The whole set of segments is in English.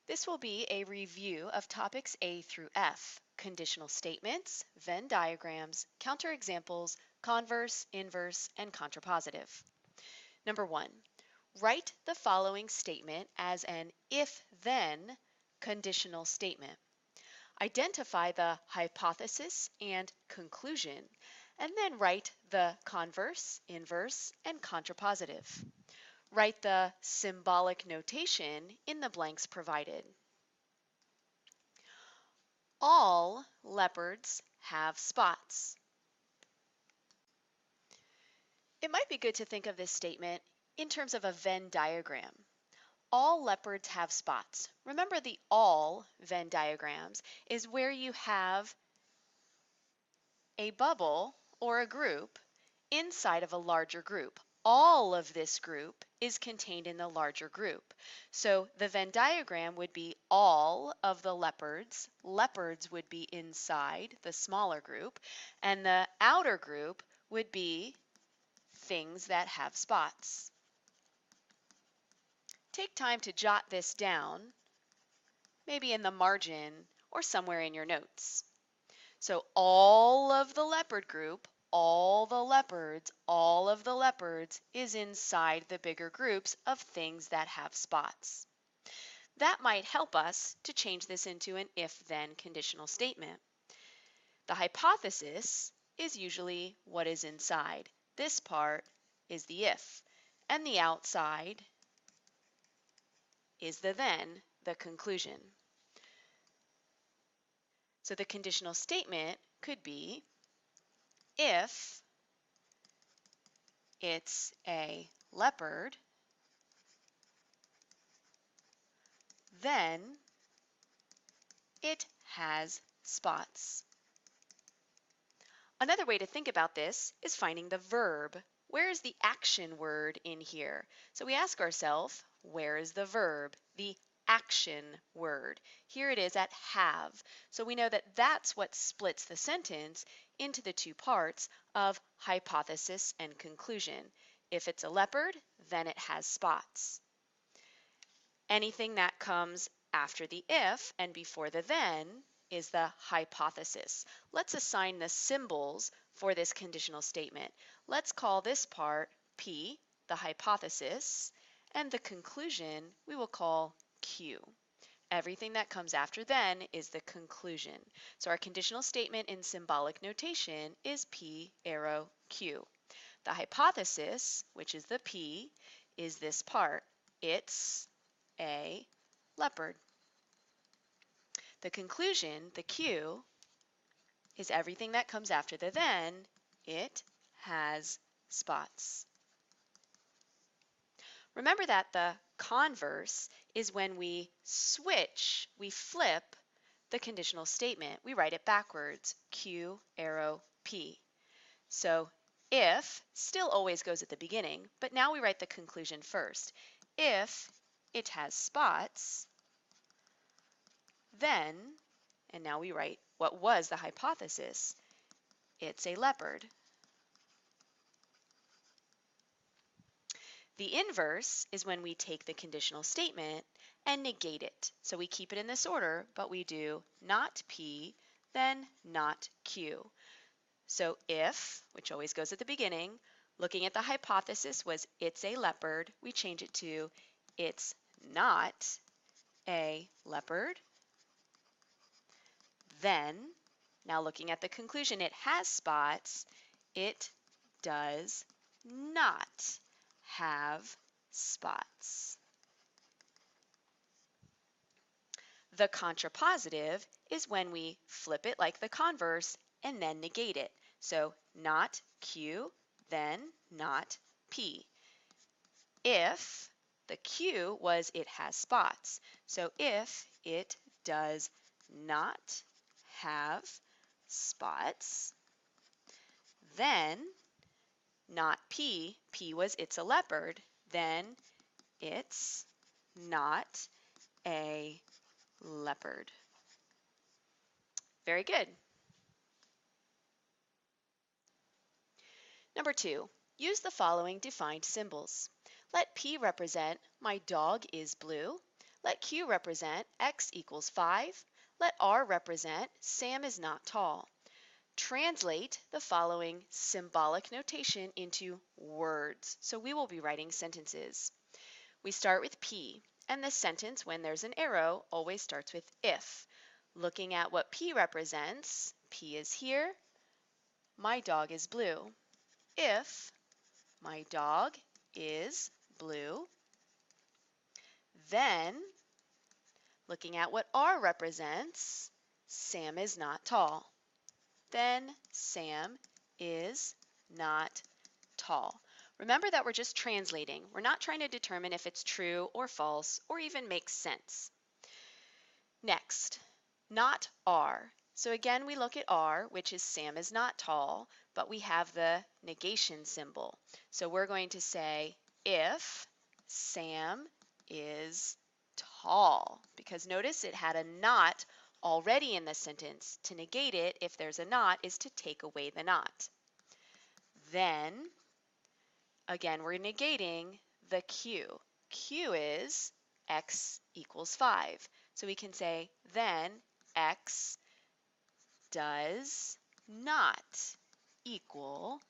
This will be a review of topics A through F: conditional statements, Venn diagrams, counterexamples, converse, inverse, and contrapositive. Number 1, write the following statement as an if-then conditional statement. Identify the hypothesis and conclusion, and then write the converse, inverse, and contrapositive. Write the symbolic notation in the blanks provided. All leopards have spots. It might be good to think of this statement in terms of a Venn diagram. All leopards have spots. Remember, the all Venn diagrams is where you have a bubble or a group inside of a larger group. All of this group is contained in the larger group. So the Venn diagram would be all of the leopards. Leopards would be inside the smaller group, and the outer group would be things that have spots. Take time to jot this down, maybe in the margin or somewhere in your notes. So all of the leopard group, all of the leopards is inside the bigger groups of things that have spots. That might help us to change this into an if-then conditional statement. The hypothesis is usually what is inside. This part is the if, and the outside is the then, the conclusion. So the conditional statement could be, if it's a leopard, then it has spots. Another way to think about this is finding the verb. Where is the action word in here? So we ask ourselves, where is the verb, the action word? Here it is at have. So we know that that's what splits the sentence into the two parts of hypothesis and conclusion. If it's a leopard, then it has spots. Anything that comes after the if and before the then is the hypothesis. Let's assign the symbols for this conditional statement. Let's call this part P, the hypothesis, and the conclusion we will call Q. Everything that comes after then is the conclusion. So our conditional statement in symbolic notation is P arrow Q. The hypothesis, which is the P, is this part. It's a leopard. The conclusion, the Q, is everything that comes after the then. It has spots. Remember that the converse is when we switch, we flip the conditional statement. We write it backwards, Q arrow P. So if still always goes at the beginning, but now we write the conclusion first. If it has spots, then, and now we write what was the hypothesis, it's a leopard. The inverse is when we take the conditional statement and negate it. So we keep it in this order, but we do not P, then not Q. So if, which always goes at the beginning, looking at the hypothesis was it's a leopard, we change it to it's not a leopard. Then, now looking at the conclusion, it has spots. It does not have spots. The contrapositive is when we flip it like the converse and then negate it. So not Q, then not P. If the Q was it has spots. So if it does not have spots, then not P, P was it's a leopard, then it's not a leopard. Very good. Number 2, use the following defined symbols. Let P represent my dog is blue. Let Q represent x equals 5. Let R represent Sam is not tall. Translate the following symbolic notation into words. So we will be writing sentences. We start with P, and the sentence, when there's an arrow, always starts with if. Looking at what P represents, P is here, my dog is blue. If my dog is blue, then looking at what R represents, Sam is not tall. Then Sam is not tall. Remember that we're just translating. We're not trying to determine if it's true or false or even makes sense. Next, not R. So again, we look at R, which is Sam is not tall, but we have the negation symbol. So we're going to say if Sam is tall, because notice it had a not already in the sentence. To negate it, if there's a not, is to take away the not. Then, again, we're negating the Q. Q is x equals 5. So we can say then x does not equal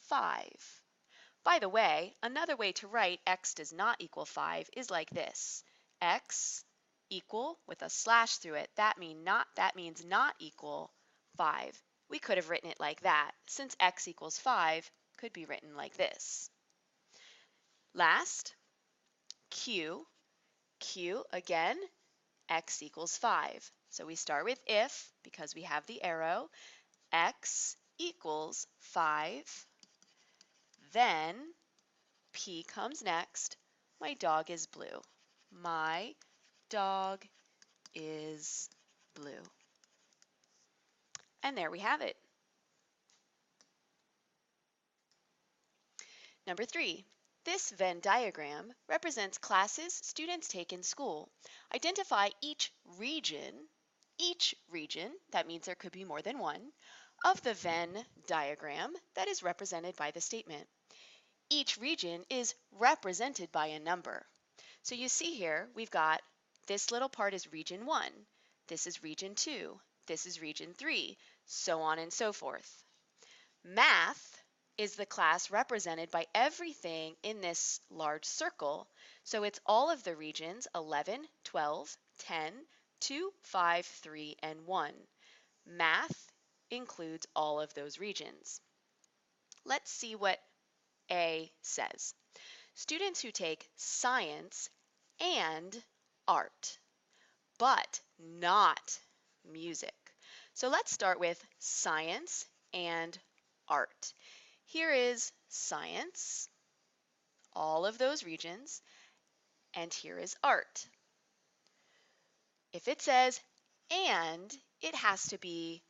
5. By the way, another way to write x does not equal 5 is like this. X equal with a slash through it. That means not equal 5. We could have written it like that. Since x equals 5, could be written like this. Last, Q. Q, again, x equals 5. So we start with if, because we have the arrow, x equals 5. Then P comes next. My dog is blue. My dog is blue. And there we have it. Number 3. This Venn diagram represents classes students take in school. Identify each region, that means there could be more than one, of the Venn diagram that is represented by the statement. Each region is represented by a number. So you see here, we've got this little part is region 1, this is region 2, this is region 3, so on and so forth. Math is the class represented by everything in this large circle, so it's all of the regions 11, 12, 10, 2, 5, 3, and 1. Math includes all of those regions. Let's see what A says. Students who take science and art, but not music. So let's start with science and art. Here is science, all of those regions, and here is art. If it says and, it has to be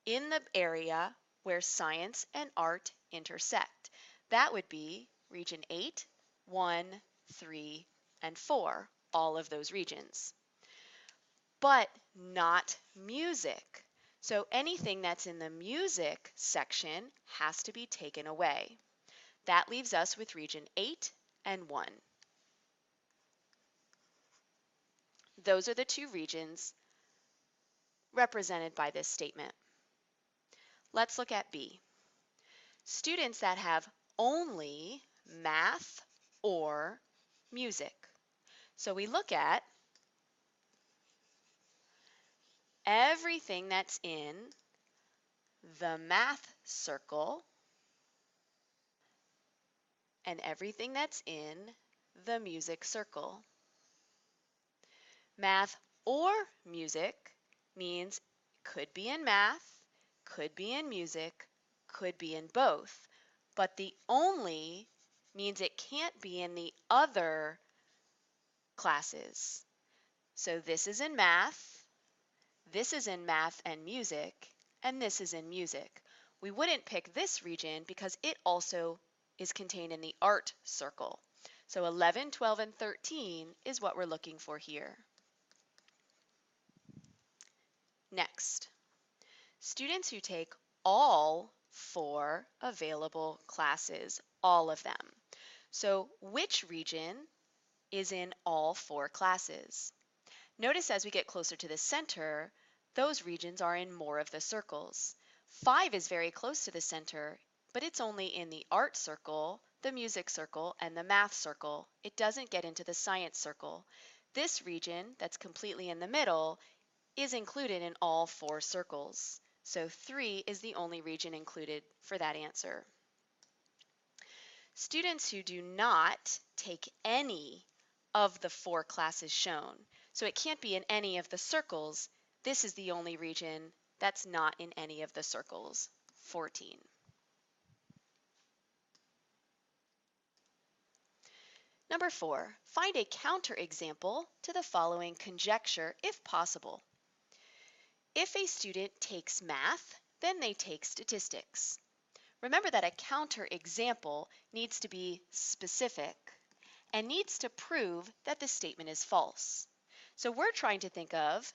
in the area where science and art intersect. That would be region 8, 1, 3, and 4, all of those regions. But not music. So anything that's in the music section has to be taken away. That leaves us with region 8 and 1. Those are the two regions represented by this statement. Let's look at B. Students that have only math or music. So we look at everything that's in the math circle and everything that's in the music circle. Math or music means could be in math, could be in music, could be in both, but the only means it can't be in the other classes. So this is in math, this is in math and music, and this is in music. We wouldn't pick this region because it also is contained in the art circle. So 11, 12, and 13 is what we're looking for here. Next, students who take all 4 available classes, all of them. So which region is in all 4 classes. Notice as we get closer to the center, those regions are in more of the circles. 5 is very close to the center, but it's only in the art circle, the music circle, and the math circle. It doesn't get into the science circle. This region that's completely in the middle is included in all 4 circles. So 3 is the only region included for that answer. Students who do not take any of the 4 classes shown, so it can't be in any of the circles, this is the only region that's not in any of the circles, 14. Number 4, find a counterexample to the following conjecture if possible. If a student takes math, then they take statistics. Remember that a counterexample needs to be specific and needs to prove that the statement is false. So we're trying to think of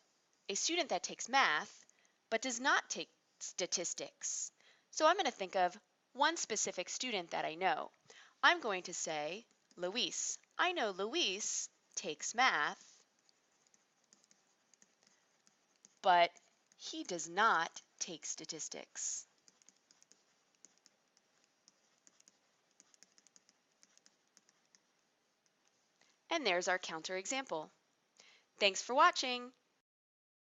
a student that takes math but does not take statistics. So I'm going to think of one specific student that I know. I'm going to say Luis. I know Luis takes math, but he does not take statistics. And there's our counterexample. Thanks for watching.